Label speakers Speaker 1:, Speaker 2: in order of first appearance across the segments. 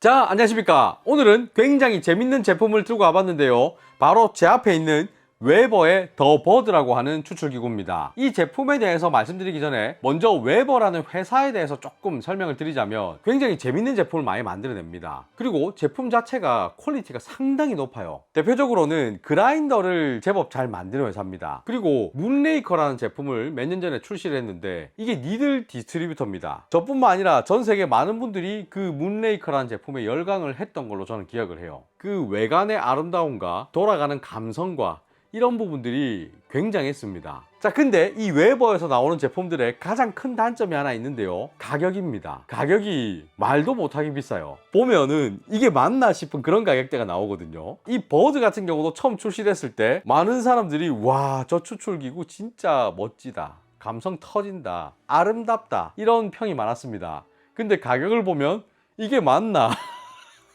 Speaker 1: 자, 안녕하십니까. 오늘은 굉장히 재밌는 제품을 들고 와봤는데요. 바로 제 앞에 있는 웨버의 더 버드라고 하는 추출기구입니다. 이 제품에 대해서 말씀드리기 전에 먼저 웨버라는 회사에 대해서 조금 설명을 드리자면 굉장히 재밌는 제품을 많이 만들어냅니다. 그리고 제품 자체가 퀄리티가 상당히 높아요. 대표적으로는 그라인더를 제법 잘 만드는 회사입니다. 그리고 문레이커라는 제품을 몇 년 전에 출시를 했는데 이게 니들 디스트리뷰터입니다. 저뿐만 아니라 전 세계 많은 분들이 그 문레이커라는 제품에 열광을 했던 걸로 저는 기억을 해요. 그 외관의 아름다움과 돌아가는 감성과 이런 부분들이 굉장했습니다. 자, 근데 이 웨버에서 나오는 제품들의 가장 큰 단점이 하나 있는데요. 가격입니다. 가격이 말도 못하게 비싸요. 보면은 이게 맞나 싶은 그런 가격대가 나오거든요. 이 버드 같은 경우도 처음 출시됐을 때 많은 사람들이 와, 저 추출기구 진짜 멋지다, 감성 터진다, 아름답다, 이런 평이 많았습니다. 근데 가격을 보면 이게 맞나?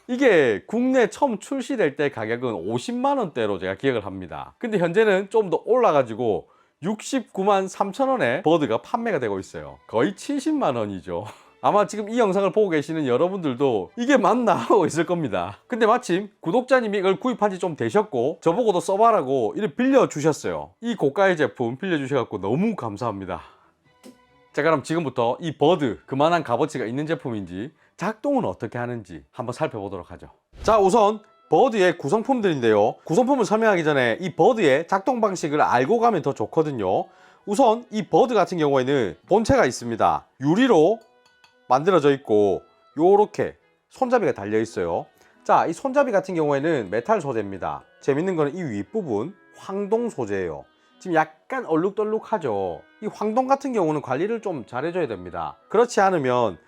Speaker 1: 이게 국내 처음 출시될 때 가격은 50만 원대로 제가 기억을 합니다. 근데 현재는 좀 더 올라가지고 69만 3천 원에 버드가 판매가 되고 있어요. 거의 70만 원이죠. 아마 지금 이 영상을 보고 계시는 여러분들도 이게 맞나 하고 있을 겁니다. 근데 마침 구독자님이 이걸 구입한 지 좀 되셨고 저보고도 써봐라고 이렇게 빌려주셨어요. 이 고가의 제품 빌려주셔서 너무 감사합니다. 자, 그럼 지금부터 이 버드 그만한 값어치가 있는 제품인지 작동은 어떻게 하는지 한번 살펴보도록 하죠. 자, 우선 버드의 구성품들인데요. 구성품을 설명하기 전에 이 버드의 작동 방식을 알고 가면 더 좋거든요. 우선 이 버드 같은 경우에는 본체가 있습니다. 유리로 만들어져 있고 요렇게 손잡이가 달려 있어요. 자, 이 손잡이 같은 경우에는 메탈 소재입니다. 재밌는 거는 이 윗부분 황동 소재예요. 지금 약간 얼룩덜룩하죠. 이 황동 같은 경우는 관리를 좀 잘해줘야 됩니다. 그렇지 않으면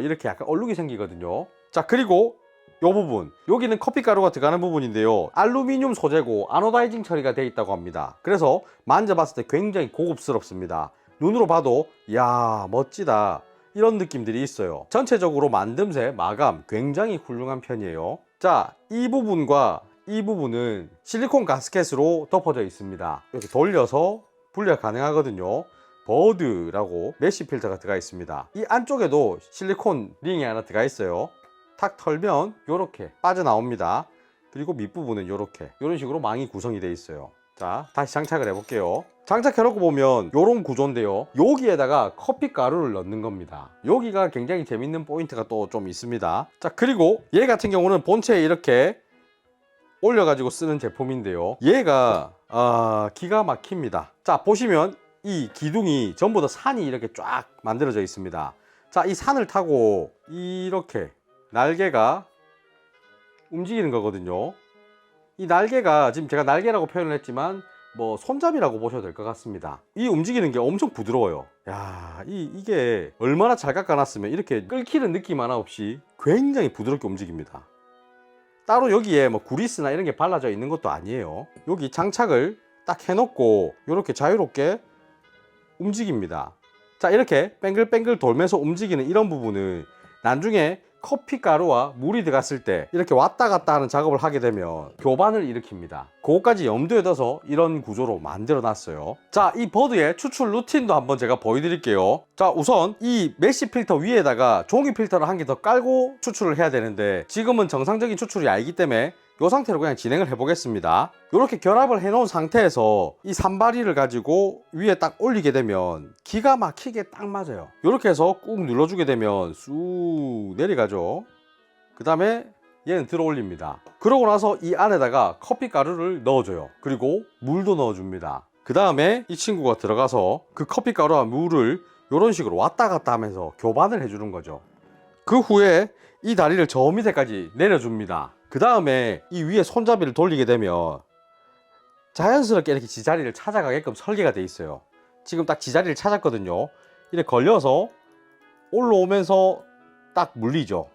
Speaker 1: 이렇게 약간 얼룩이 생기거든요. 자, 그리고 이 부분, 여기는 커피가루가 들어가는 부분인데요. 알루미늄 소재고 아노다이징 처리가 되어 있다고 합니다. 그래서 만져봤을 때 굉장히 고급스럽습니다. 눈으로 봐도 야, 멋지다, 이런 느낌들이 있어요. 전체적으로 만듦새, 마감 굉장히 훌륭한 편이에요. 자, 이 부분과 이 부분은 실리콘 가스켓으로 덮어져 있습니다. 이렇게 돌려서 분리가 가능하거든요. 버드라고 메쉬 필터가 들어가 있습니다. 이 안쪽에도 실리콘 링이 하나 들어가 있어요. 탁 털면 이렇게 빠져나옵니다. 그리고 밑부분은 이런 식으로 망이 구성이 되어 있어요. 자, 다시 장착을 해볼게요. 장착해놓고 보면 이런 구조인데요. 여기에다가 커피 가루를 넣는 겁니다. 여기가 굉장히 재밌는 포인트가 또 좀 있습니다. 자, 그리고 얘 같은 경우는 본체에 이렇게 올려가지고 쓰는 제품인데요. 얘가 기가 막힙니다. 자, 보시면 이 기둥이 전부 다 산이 이렇게 쫙 만들어져 있습니다. 자, 이 산을 타고 이렇게 날개가 움직이는 거거든요. 이 날개가 지금 제가 날개라고 표현을 했지만 뭐 손잡이라고 보셔도 될 것 같습니다. 이 움직이는 게 엄청 부드러워요. 야, 이게 얼마나 잘 깎아놨으면 이렇게 끓기는 느낌 하나 없이 굉장히 부드럽게 움직입니다. 따로 여기에 뭐 구리스나 이런 게 발라져 있는 것도 아니에요. 여기 장착을 딱 해놓고 이렇게 자유롭게 움직입니다. 자, 이렇게 뱅글뱅글 돌면서 움직이는 이런 부분은 나중에 커피 가루와 물이 들어갔을 때 이렇게 왔다 갔다 하는 작업을 하게 되면 교반을 일으킵니다. 그거까지 염두에 둬서 이런 구조로 만들어 놨어요. 자, 이 버드의 추출 루틴도 한번 제가 보여드릴게요. 자, 우선 이 메쉬 필터 위에다가 종이 필터를 한 개 더 깔고 추출을 해야 되는데 지금은 정상적인 추출이 아니기 때문에 이 상태로 그냥 진행을 해 보겠습니다. 이렇게 결합을 해 놓은 상태에서 이 산바리를 가지고 위에 딱 올리게 되면 기가 막히게 딱 맞아요. 이렇게 해서 꾹 눌러주게 되면 쑥 내려가죠. 그 다음에 얘는 들어 올립니다. 그러고 나서 이 안에다가 커피 가루를 넣어줘요. 그리고 물도 넣어줍니다. 그 다음에 이 친구가 들어가서 그 커피 가루와 물을 이런 식으로 왔다 갔다 하면서 교반을 해주는 거죠. 그 후에 이 다리를 저 밑에까지 내려줍니다. 그 다음에 이 위에 손잡이를 돌리게 되면 자연스럽게 이렇게 지자리를 찾아가게끔 설계가 되어 있어요. 지금 딱 지자리를 찾았거든요. 이렇게 걸려서 올라오면서 딱 물리죠.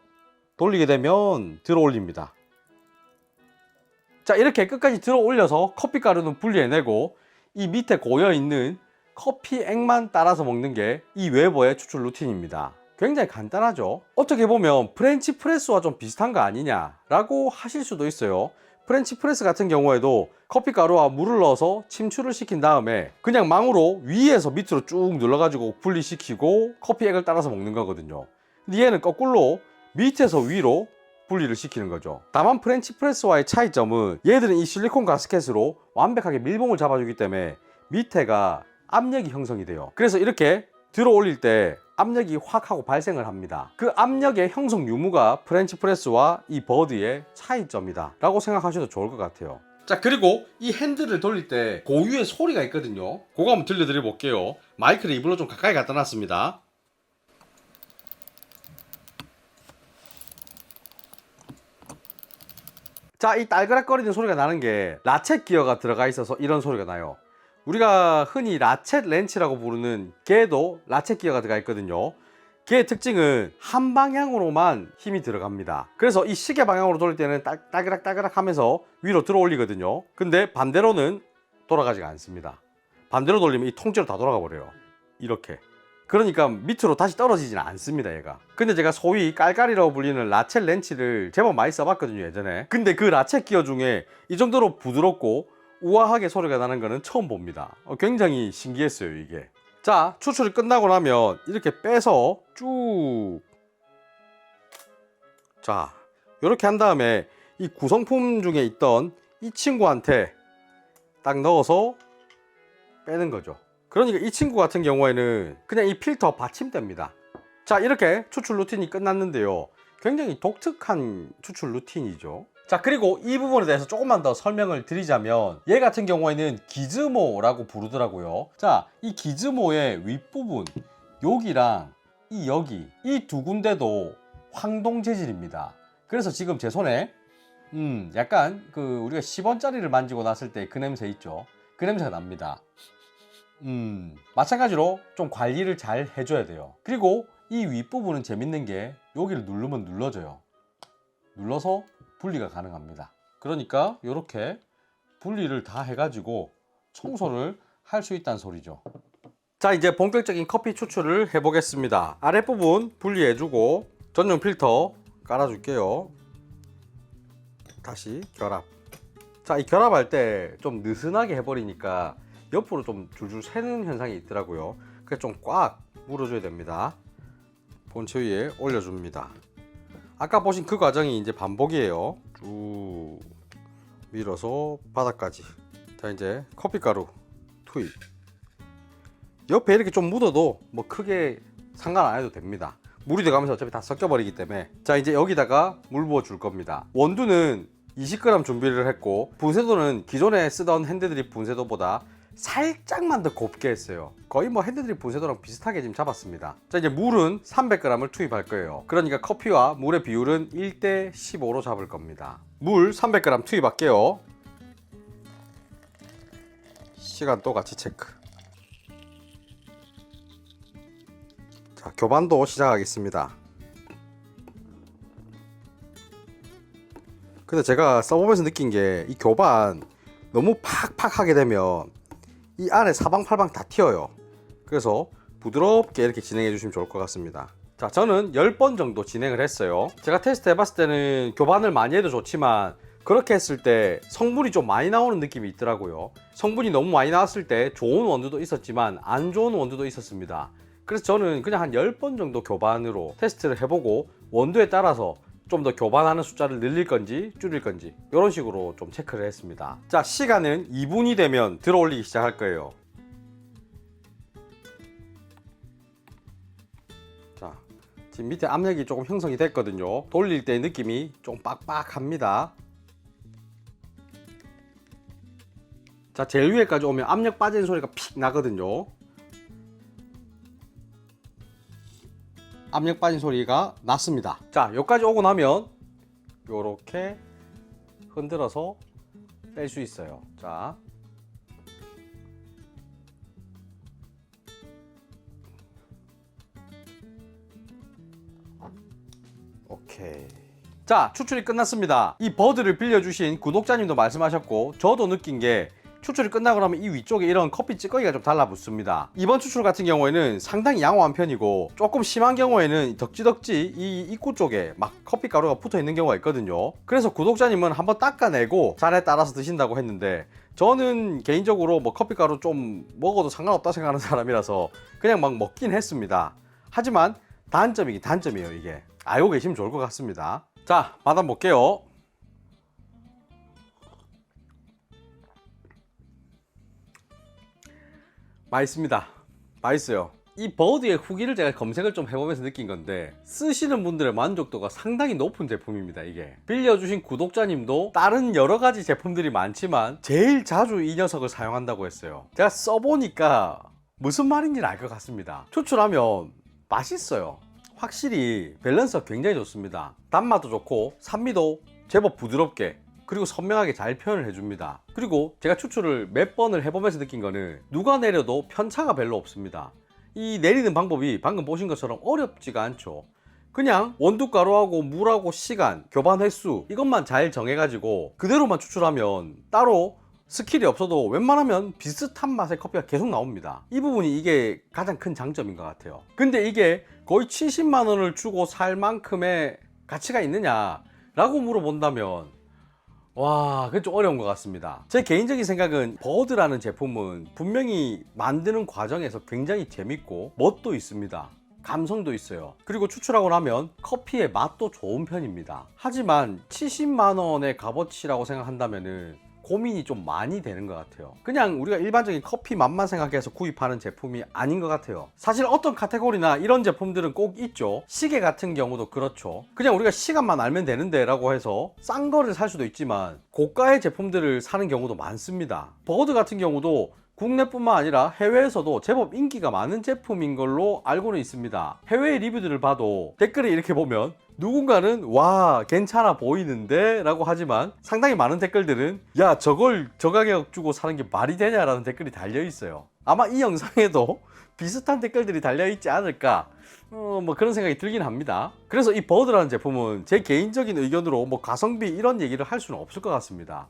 Speaker 1: 돌리게 되면 들어 올립니다. 자, 이렇게 끝까지 들어 올려서 커피 가루는 분리해내고 이 밑에 고여있는 커피액만 따라서 먹는 게 이 웨버의 추출 루틴입니다. 굉장히 간단하죠. 어떻게 보면 프렌치 프레스와 좀 비슷한 거 아니냐 라고 하실 수도 있어요. 프렌치 프레스 같은 경우에도 커피 가루와 물을 넣어서 침출을 시킨 다음에 그냥 망으로 위에서 밑으로 쭉 눌러가지고 분리시키고 커피액을 따라서 먹는 거거든요. 근데 얘는 거꾸로 밑에서 위로 분리를 시키는 거죠. 다만 프렌치 프레스와의 차이점은 얘들은 이 실리콘 가스켓으로 완벽하게 밀봉을 잡아주기 때문에 밑에가 압력이 형성이 돼요. 그래서 이렇게 들어 올릴 때 압력이 확 하고 발생을 합니다. 그 압력의 형성 유무가 프렌치 프레스와 이 버드의 차이점이다 라고 생각하셔도 좋을 것 같아요. 자, 그리고 이 핸들을 돌릴 때 고유의 소리가 있거든요. 그거 한번 들려드려 볼게요. 마이크를 입으로 좀 가까이 갖다 놨습니다. 자, 이 딸그락거리는 소리가 나는 게 라쳇 기어가 들어가 있어서 이런 소리가 나요. 우리가 흔히 라쳇 렌치라고 부르는 걔도 라쳇 기어가 들어가 있거든요. 걔의 특징은 한 방향으로만 힘이 들어갑니다. 그래서 이 시계 방향으로 돌릴 때는 따그락 하면서 위로 들어 올리거든요. 근데 반대로는 돌아가지가 않습니다. 반대로 돌리면 이 통째로 다 돌아가 버려요. 이렇게. 그러니까 밑으로 다시 떨어지지는 않습니다, 얘가. 근데 제가 소위 깔깔이라고 불리는 라쳇 렌치를 제법 많이 써봤거든요, 예전에. 근데 그 라쳇 기어 중에 이 정도로 부드럽고 우아하게 소리가 나는 거는 처음 봅니다. 굉장히 신기했어요, 이게. 자, 추출이 끝나고 나면 이렇게 빼서 쭉, 자, 이렇게 한 다음에 이 구성품 중에 있던 이 친구한테 딱 넣어서 빼는 거죠. 그러니까 이 친구 같은 경우에는 그냥 이 필터 받침대입니다. 자, 이렇게 추출 루틴이 끝났는데요. 굉장히 독특한 추출 루틴이죠. 자, 그리고 이 부분에 대해서 조금만 더 설명을 드리자면 얘 같은 경우에는 기즈모라고 부르더라고요. 자, 이 기즈모의 윗부분 여기랑 여기 이 두 군데도 황동 재질입니다. 그래서 지금 제 손에 약간 그 우리가 10원짜리를 만지고 났을 때 그 냄새 있죠. 그 냄새가 납니다. 마찬가지로 좀 관리를 잘 해줘야 돼요. 그리고 이 윗부분은 재밌는 게 여기를 누르면 눌러져요. 눌러서 분리가 가능합니다. 그러니까 이렇게 분리를 다 해가지고 청소를 할 수 있다는 소리죠. 자, 이제 본격적인 커피 추출을 해보겠습니다. 아랫부분 분리해주고 전용 필터 깔아줄게요. 다시 결합. 자, 이 결합할 때 좀 느슨하게 해버리니까 옆으로 좀 줄줄 새는 현상이 있더라고요. 그래서 좀 꽉 물어줘야 됩니다. 본체 위에 올려줍니다. 아까 보신 그 과정이 이제 반복이에요. 쭉 밀어서 바닥까지. 자, 이제 커피가루 투입. 옆에 이렇게 좀 묻어도 뭐 크게 상관 안 해도 됩니다. 물이 들어가면서 어차피 다 섞여버리기 때문에. 자, 이제 여기다가 물 부어 줄 겁니다. 원두는 20g 준비를 했고 분쇄도는 기존에 쓰던 핸드드립 분쇄도보다 살짝만 더 곱게 했어요. 거의 뭐 핸드드립 분쇄도랑 비슷하게 지금 잡았습니다. 자, 이제 물은 300g을 투입할 거예요. 그러니까 커피와 물의 비율은 1대 15로 잡을 겁니다. 물 300g 투입할게요. 시간 또 같이 체크. 자, 교반도 시작하겠습니다. 근데 제가 써보면서 느낀 게 이 교반 너무 팍팍 하게 되면 이 안에 사방팔방 다 튀어요. 그래서 부드럽게 이렇게 진행해 주시면 좋을 것 같습니다. 자, 저는 10번 정도 진행을 했어요. 제가 테스트 해봤을 때는 교반을 많이 해도 좋지만 그렇게 했을 때 성분이 좀 많이 나오는 느낌이 있더라고요. 성분이 너무 많이 나왔을 때 좋은 원두도 있었지만 안 좋은 원두도 있었습니다. 그래서 저는 그냥 한 10번 정도 교반으로 테스트를 해보고 원두에 따라서 좀 더 교반하는 숫자를 늘릴 건지 줄일 건지 이런 식으로 좀 체크를 했습니다. 자, 시간은 2분이 되면 들어 올리기 시작할 거예요. 자, 지금 밑에 압력이 조금 형성이 됐거든요. 돌릴 때 느낌이 좀 빡빡합니다. 자, 제일 위에까지 오면 압력 빠지는 소리가 픽 나거든요. 압력 빠진 소리가 났습니다. 자, 여기까지 오고 나면 요렇게 흔들어서 뺄 수 있어요. 자, 오케이. 자, 추출이 끝났습니다. 이 버드를 빌려주신 구독자님도 말씀하셨고 저도 느낀 게 추출이 끝나고 나면 이 위쪽에 이런 커피 찌꺼기가 좀 달라붙습니다. 이번 추출 같은 경우에는 상당히 양호한 편이고 조금 심한 경우에는 덕지덕지 이 입구 쪽에 막 커피 가루가 붙어 있는 경우가 있거든요. 그래서 구독자님은 한번 닦아내고 잔에 따라서 드신다고 했는데 저는 개인적으로 뭐 커피 가루 좀 먹어도 상관없다 생각하는 사람이라서 그냥 막 먹긴 했습니다. 하지만 단점이긴 단점이에요, 이게. 알고 계시면 좋을 것 같습니다. 자, 받아볼게요. 맛있습니다. 맛있어요. 이 버드의 후기를 제가 검색을 좀 해보면서 느낀 건데, 쓰시는 분들의 만족도가 상당히 높은 제품입니다. 이게 빌려주신 구독자님도 다른 여러 가지 제품들이 많지만 제일 자주 이 녀석을 사용한다고 했어요. 제가 써보니까 무슨 말인지는 알 것 같습니다. 추출하면 맛있어요. 확실히 밸런스가 굉장히 좋습니다. 단맛도 좋고 산미도 제법 부드럽게, 그리고 선명하게 잘 표현을 해줍니다. 그리고 제가 추출을 몇 번을 해보면서 느낀 거는 누가 내려도 편차가 별로 없습니다. 이 내리는 방법이 방금 보신 것처럼 어렵지가 않죠. 그냥 원두가루하고 물하고 시간, 교반 횟수 이것만 잘 정해가지고 그대로만 추출하면 따로 스킬이 없어도 웬만하면 비슷한 맛의 커피가 계속 나옵니다. 이 부분이 이게 가장 큰 장점인 것 같아요. 근데 이게 거의 70만 원을 주고 살 만큼의 가치가 있느냐 라고 물어본다면 와, 그건 좀 어려운 것 같습니다. 제 개인적인 생각은 버드라는 제품은 분명히 만드는 과정에서 굉장히 재밌고 멋도 있습니다. 감성도 있어요. 그리고 추출하고 나면 커피의 맛도 좋은 편입니다. 하지만 70만 원의 값어치라고 생각한다면은 고민이 좀 많이 되는 것 같아요. 그냥 우리가 일반적인 커피 맛만 생각해서 구입하는 제품이 아닌 것 같아요. 사실 어떤 카테고리나 이런 제품들은 꼭 있죠. 시계 같은 경우도 그렇죠. 그냥 우리가 시간만 알면 되는데 라고 해서 싼 거를 살 수도 있지만 고가의 제품들을 사는 경우도 많습니다. 버드 같은 경우도 국내뿐만 아니라 해외에서도 제법 인기가 많은 제품인 걸로 알고는 있습니다. 해외 리뷰들을 봐도 댓글을 이렇게 보면 누군가는 와 괜찮아 보이는데 라고 하지만 상당히 많은 댓글들은 야 저걸 저 가격 주고 사는 게 말이 되냐 라는 댓글이 달려 있어요. 아마 이 영상에도 비슷한 댓글들이 달려 있지 않을까 뭐 그런 생각이 들긴 합니다. 그래서 이 버드라는 제품은 제 개인적인 의견으로 뭐 가성비 이런 얘기를 할 수는 없을 것 같습니다.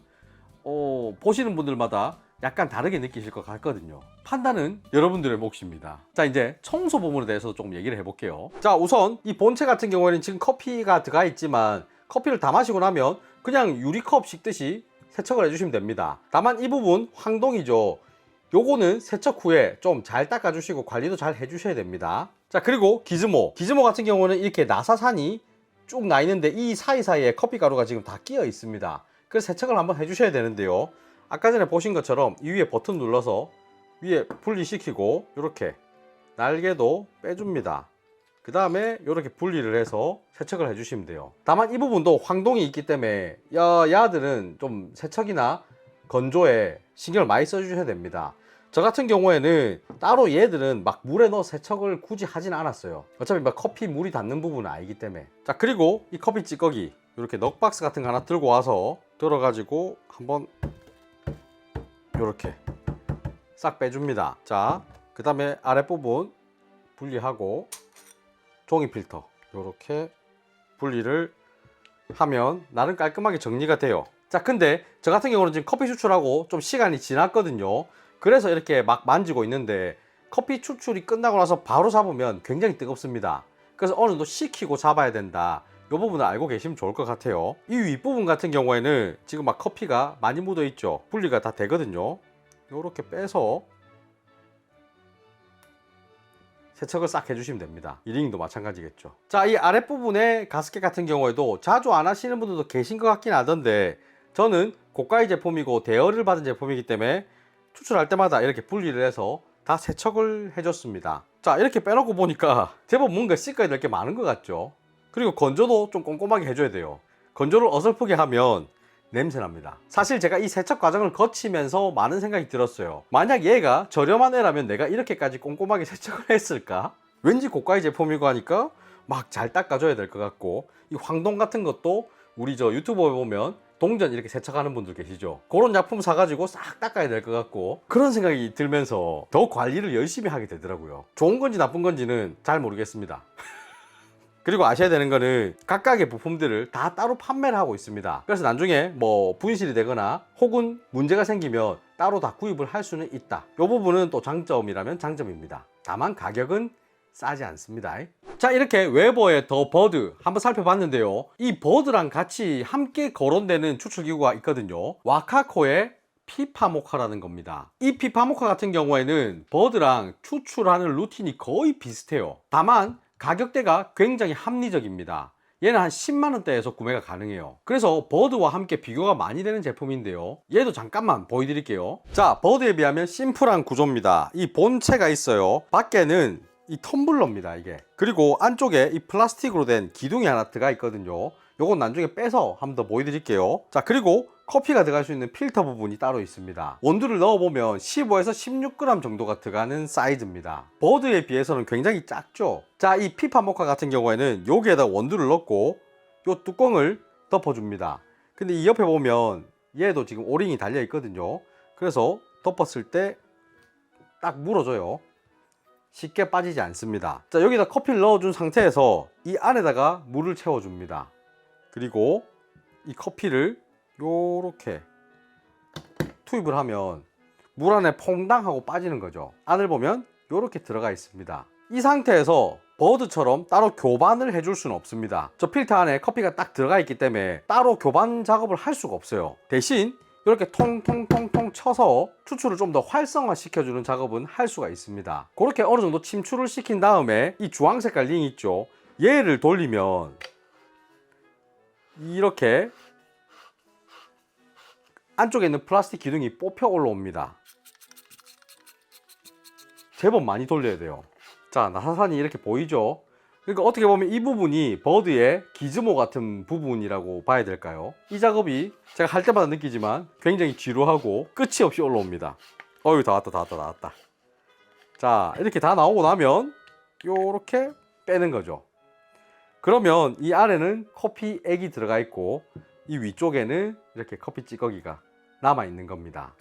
Speaker 1: 보시는 분들마다 약간 다르게 느끼실 것 같거든요. 판단은 여러분들의 몫입니다. 자, 이제 청소 부분에 대해서 조금 얘기를 해볼게요. 자, 우선 이 본체 같은 경우에는 지금 커피가 들어가 있지만 커피를 다 마시고 나면 그냥 유리컵 씻듯이 세척을 해주시면 됩니다. 다만 이 부분 황동이죠. 요거는 세척 후에 좀 잘 닦아주시고 관리도 잘 해주셔야 됩니다. 자, 그리고 기즈모 같은 경우는 이렇게 나사산이 쭉 나 있는데 이 사이사이에 커피 가루가 지금 다 끼어 있습니다. 그래서 세척을 한번 해주셔야 되는데요. 아까 전에 보신 것처럼 이 위에 버튼 눌러서 위에 분리시키고 이렇게 날개도 빼줍니다. 그 다음에 이렇게 분리를 해서 세척을 해주시면 돼요. 다만 이 부분도 황동이 있기 때문에 야들은 좀 세척이나 건조에 신경을 많이 써주셔야 됩니다. 저 같은 경우에는 따로 얘들은 막 물에 넣어 세척을 굳이 하진 않았어요. 어차피 막 커피 물이 닿는 부분은 아니기 때문에. 자, 그리고 이 커피 찌꺼기 이렇게 넉박스 같은 거 하나 들고 와서 들어가지고 한번 이렇게 싹 빼줍니다. 자, 그 다음에 아랫부분 분리하고 종이 필터 이렇게 분리를 하면 나름 깔끔하게 정리가 돼요. 자, 근데 저 같은 경우는 지금 커피 추출하고 좀 시간이 지났거든요. 그래서 이렇게 막 만지고 있는데 커피 추출이 끝나고 나서 바로 잡으면 굉장히 뜨겁습니다. 그래서 어느 정도 식히고 잡아야 된다. 이 부분을 알고 계시면 좋을 것 같아요. 이 윗부분 같은 경우에는 지금 막 커피가 많이 묻어 있죠. 분리가 다 되거든요. 이렇게 빼서 세척을 싹 해주시면 됩니다. 이링도 마찬가지겠죠. 자, 이 아랫부분에 가스켓 같은 경우에도 자주 안 하시는 분들도 계신 것 같긴 하던데 저는 고가의 제품이고 대여를 받은 제품이기 때문에 추출할 때마다 이렇게 분리를 해서 다 세척을 해줬습니다. 자, 이렇게 빼놓고 보니까 제법 뭔가 씻어야 될 게 많은 것 같죠. 그리고 건조도 좀 꼼꼼하게 해줘야 돼요. 건조를 어설프게 하면 냄새납니다. 사실 제가 이 세척 과정을 거치면서 많은 생각이 들었어요. 만약 얘가 저렴한 애라면 내가 이렇게까지 꼼꼼하게 세척을 했을까? 왠지 고가의 제품이고 하니까 막 잘 닦아줘야 될 것 같고, 이 황동 같은 것도 우리 저 유튜버에 보면 동전 이렇게 세척하는 분들 계시죠. 그런 약품 사가지고 싹 닦아야 될 것 같고, 그런 생각이 들면서 더 관리를 열심히 하게 되더라고요. 좋은 건지 나쁜 건지는 잘 모르겠습니다. 그리고 아셔야 되는 거는 각각의 부품들을 다 따로 판매를 하고 있습니다. 그래서 나중에 뭐 분실이 되거나 혹은 문제가 생기면 따로 다 구입을 할 수는 있다. 이 부분은 또 장점이라면 장점입니다. 다만 가격은 싸지 않습니다. 자, 이렇게 웨버의 더 버드 한번 살펴봤는데요. 이 버드랑 같이 함께 거론되는 추출기구가 있거든요. 와카코의 피파모카라는 겁니다. 이 피파모카 같은 경우에는 버드랑 추출하는 루틴이 거의 비슷해요. 다만 가격대가 굉장히 합리적입니다. 얘는 한 10만원대에서 구매가 가능해요. 그래서 버드와 함께 비교가 많이 되는 제품인데요. 얘도 잠깐만 보여드릴게요. 자, 버드에 비하면 심플한 구조입니다. 이 본체가 있어요. 밖에는 이 텀블러입니다, 이게. 그리고 안쪽에 이 플라스틱으로 된 기둥이 하나 들어가 있거든요. 요건 나중에 빼서 한 번 더 보여드릴게요. 자, 그리고 커피가 들어갈 수 있는 필터 부분이 따로 있습니다. 원두를 넣어보면 15에서 16g 정도가 들어가는 사이즈입니다. 버드에 비해서는 굉장히 작죠. 자, 이 피파 모카 같은 경우에는 여기에다 원두를 넣고 요 뚜껑을 덮어줍니다. 근데 이 옆에 보면 얘도 지금 오링이 달려 있거든요. 그래서 덮었을 때 딱 물어줘요. 쉽게 빠지지 않습니다. 자, 여기다 커피를 넣어준 상태에서 이 안에다가 물을 채워줍니다. 그리고 이 커피를 요렇게 투입을 하면 물 안에 퐁당 하고 빠지는 거죠. 안을 보면 요렇게 들어가 있습니다. 이 상태에서 버드처럼 따로 교반을 해줄 수는 없습니다. 저 필터 안에 커피가 딱 들어가 있기 때문에 따로 교반 작업을 할 수가 없어요. 대신 이렇게 통통통통 쳐서 추출을 좀 더 활성화 시켜주는 작업은 할 수가 있습니다. 그렇게 어느 정도 침출을 시킨 다음에 이 주황 색깔 링 있죠, 얘를 돌리면 이렇게 안쪽에 있는 플라스틱 기둥이 뽑혀 올라옵니다. 제법 많이 돌려야 돼요. 자, 나사산이 이렇게 보이죠? 그러니까 어떻게 보면 이 부분이 버드의 기즈모 같은 부분이라고 봐야 될까요? 이 작업이 제가 할 때마다 느끼지만 굉장히 지루하고 끝이 없이 올라옵니다. 어휴, 다 왔다. 자, 이렇게 다 나오고 나면 요렇게 빼는 거죠. 그러면 이 아래는 커피 액이 들어가 있고 이 위쪽에는 이렇게 커피 찌꺼기가 남아 있는 겁니다.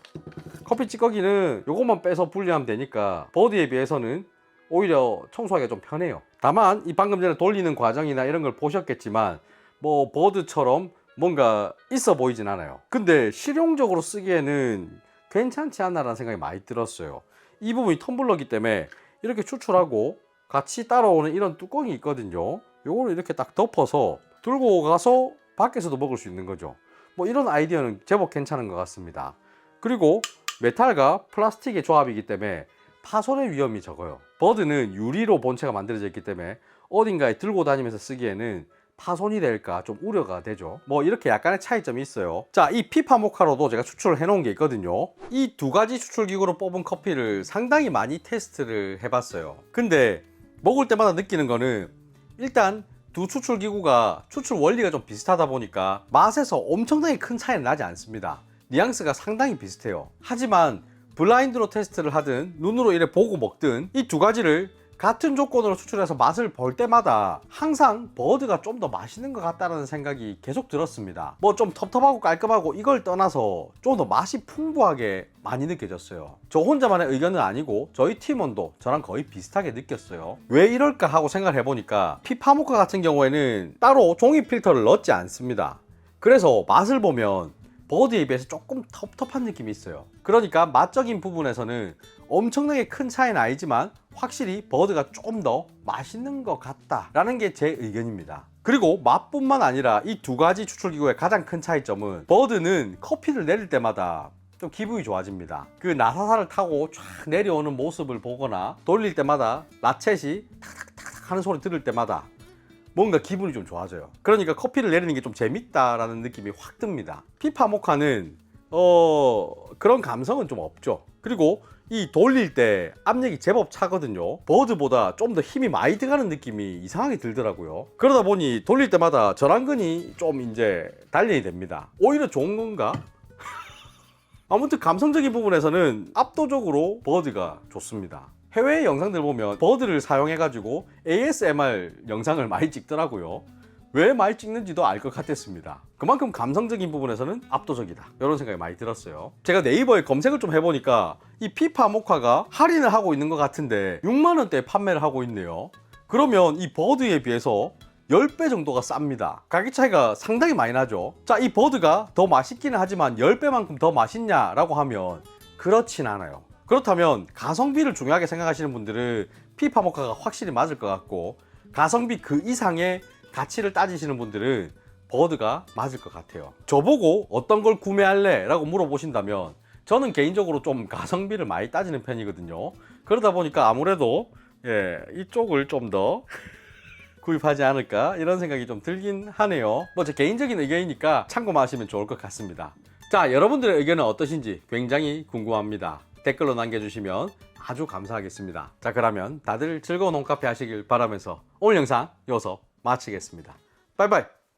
Speaker 1: 커피 찌꺼기는 요것만 빼서 분리하면 되니까 버드에 비해서는 오히려 청소하기가 좀 편해요. 다만 이 방금 전에 돌리는 과정이나 이런 걸 보셨겠지만 뭐 버드처럼 뭔가 있어 보이진 않아요. 근데 실용적으로 쓰기에는 괜찮지 않나라는 생각이 많이 들었어요. 이 부분이 텀블러기 때문에 이렇게 추출하고 같이 따라오는 이런 뚜껑이 있거든요. 요거를 이렇게 딱 덮어서 들고 가서 밖에서도 먹을 수 있는 거죠. 뭐 이런 아이디어는 제법 괜찮은 것 같습니다. 그리고 메탈과 플라스틱의 조합이기 때문에 파손의 위험이 적어요. 버드는 유리로 본체가 만들어져 있기 때문에 어딘가에 들고 다니면서 쓰기에는 파손이 될까 좀 우려가 되죠. 뭐 이렇게 약간의 차이점이 있어요. 자, 이 피파 모카로도 제가 추출을 해 놓은 게 있거든요. 이 두 가지 추출 기구로 뽑은 커피를 상당히 많이 테스트를 해봤어요. 근데 먹을 때마다 느끼는 거는 일단 두 추출 기구가 추출 원리가 좀 비슷하다 보니까 맛에서 엄청나게 큰 차이는 나지 않습니다. 뉘앙스가 상당히 비슷해요. 하지만 블라인드로 테스트를 하든 눈으로 이래 보고 먹든 이 두 가지를 같은 조건으로 추출해서 맛을 볼 때마다 항상 버드가 좀 더 맛있는 것 같다는 생각이 계속 들었습니다. 뭐 좀 텁텁하고 깔끔하고 이걸 떠나서 좀 더 맛이 풍부하게 많이 느껴졌어요. 저 혼자만의 의견은 아니고 저희 팀원도 저랑 거의 비슷하게 느꼈어요. 왜 이럴까 하고 생각을 해보니까 피파모카 같은 경우에는 따로 종이 필터를 넣지 않습니다. 그래서 맛을 보면 버드에 비해서 조금 텁텁한 느낌이 있어요. 그러니까 맛적인 부분에서는 엄청나게 큰 차이는 아니지만 확실히 버드가 좀 더 맛있는 것 같다라는 게 제 의견입니다. 그리고 맛뿐만 아니라 이 두 가지 추출기구의 가장 큰 차이점은 버드는 커피를 내릴 때마다 좀 기분이 좋아집니다. 그 나사사를 타고 쫙 내려오는 모습을 보거나 돌릴 때마다 라쳇이 탁탁탁 하는 소리 들을 때마다 뭔가 기분이 좀 좋아져요. 그러니까 커피를 내리는 게 좀 재밌다라는 느낌이 확 듭니다. 피파 모카는 그런 감성은 좀 없죠. 그리고 이 돌릴 때 압력이 제법 차거든요. 버드보다 좀 더 힘이 많이 들어가는 느낌이 이상하게 들더라고요. 그러다 보니 돌릴 때마다 전완근이 좀 이제 단련이 됩니다. 오히려 좋은 건가? 아무튼 감성적인 부분에서는 압도적으로 버드가 좋습니다. 해외 영상들 보면 버드를 사용해가지고 ASMR 영상을 많이 찍더라고요. 왜 많이 찍는지도 알 것 같았습니다. 그만큼 감성적인 부분에서는 압도적이다, 이런 생각이 많이 들었어요. 제가 네이버에 검색을 좀 해보니까 이 피파 모카가 할인을 하고 있는 것 같은데 6만원대에 판매를 하고 있네요. 그러면 이 버드에 비해서 10배 정도가 쌉니다. 가격 차이가 상당히 많이 나죠. 자, 이 버드가 더 맛있기는 하지만 10배만큼 더 맛있냐라고 하면 그렇진 않아요. 그렇다면 가성비를 중요하게 생각하시는 분들은 피파 모카가 확실히 맞을 것 같고, 가성비 그 이상의 가치를 따지시는 분들은 버드가 맞을 것 같아요. 저보고 어떤 걸 구매할래? 라고 물어보신다면 저는 개인적으로 좀 가성비를 많이 따지는 편이거든요. 그러다 보니까 아무래도 이쪽을 좀 더 구입하지 않을까 이런 생각이 좀 들긴 하네요. 뭐 제 개인적인 의견이니까 참고하시면 좋을 것 같습니다. 자, 여러분들의 의견은 어떠신지 굉장히 궁금합니다. 댓글로 남겨주시면 아주 감사하겠습니다. 자, 그러면 다들 즐거운 홈카페 하시길 바라면서 오늘 영상 여기서 마치겠습니다. 바이바이.